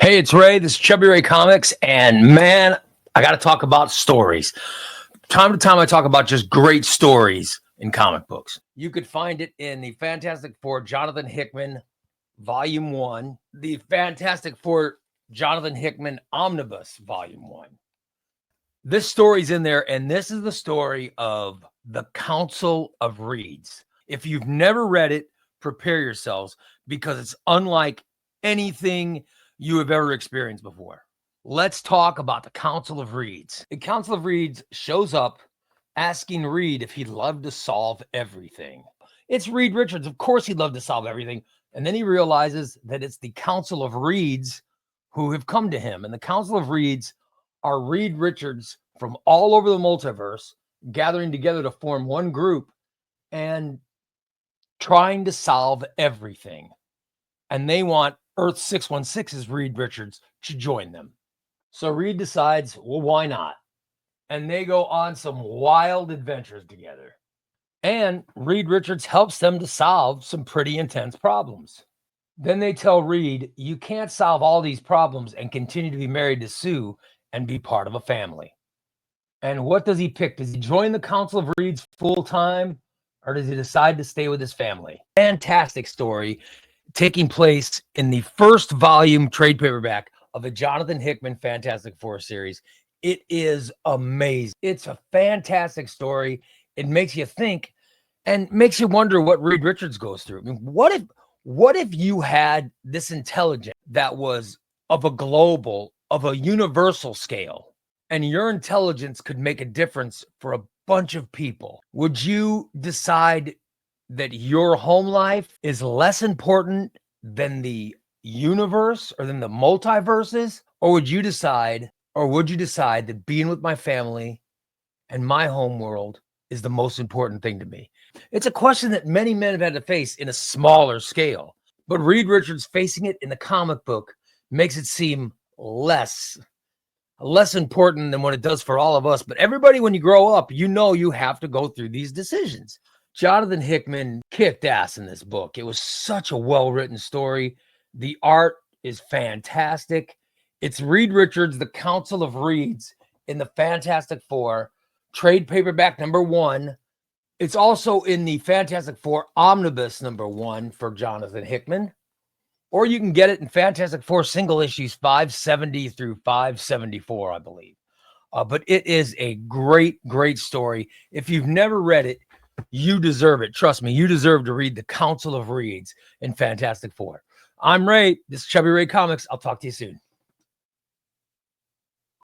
Hey, it's Ray. This is Chubby Ray Comics, and man, I got to talk about stories. Time to time, I talk about just great stories in comic books. You could find it in the Fantastic Four, Jonathan Hickman, Volume 1, the Fantastic Four, Jonathan Hickman Omnibus, Volume 1. This story's in there, and this is the story of the Council of Reeds. If you've never read it, prepare yourselves because it's unlike anything you have ever experienced before. Let's talk about the Council of Reeds. The Council of Reeds shows up asking Reed if he'd love to solve everything. It's Reed Richards. Of course he'd love to solve everything. And then he realizes that it's the Council of Reeds who have come to him. And the Council of Reeds are Reed Richards from all over the multiverse gathering together to form one group and trying to solve everything. And they want Earth 616's Reed Richards to join them. So Reed decides, well, why not? And they go on some wild adventures together. And Reed Richards helps them to solve some pretty intense problems. Then they tell Reed, you can't solve all these problems and continue to be married to Sue and be part of a family. And what does he pick? Does he join the Council of Reeds full time, or does he decide to stay with his family? Fantastic story taking place in the first volume trade paperback of a Jonathan Hickman Fantastic Four series. It is amazing. It's a fantastic story. It makes you think and makes you wonder what Reed Richards goes through. I mean, what if you had this intelligence that was of a global, of a universal scale, and your intelligence could make a difference for a bunch of people? Would you decide that your home life is less important than the universe or than the multiverses? Or would you decide that being with my family and my home world is the most important thing to me? It's a question that many men have had to face in a smaller scale, but Reed Richards facing it in the comic book makes it seem less important than what it does for all of us. But everybody, when you grow up, you know you have to go through these decisions. Jonathan Hickman kicked ass in this book. It was such a well-written story. The art is fantastic. It's Reed Richards, the Council of Reeds in the Fantastic Four, trade paperback number 1. It's also in the Fantastic Four Omnibus number 1 for Jonathan Hickman. Or you can get it in Fantastic Four single issues 570 through 574, I believe. But it is a great, great story. If you've never read it, you deserve it. Trust me, you deserve to read the Council of Reeds in Fantastic Four. I'm Ray. This is Chubby Ray Comics. I'll talk to you soon.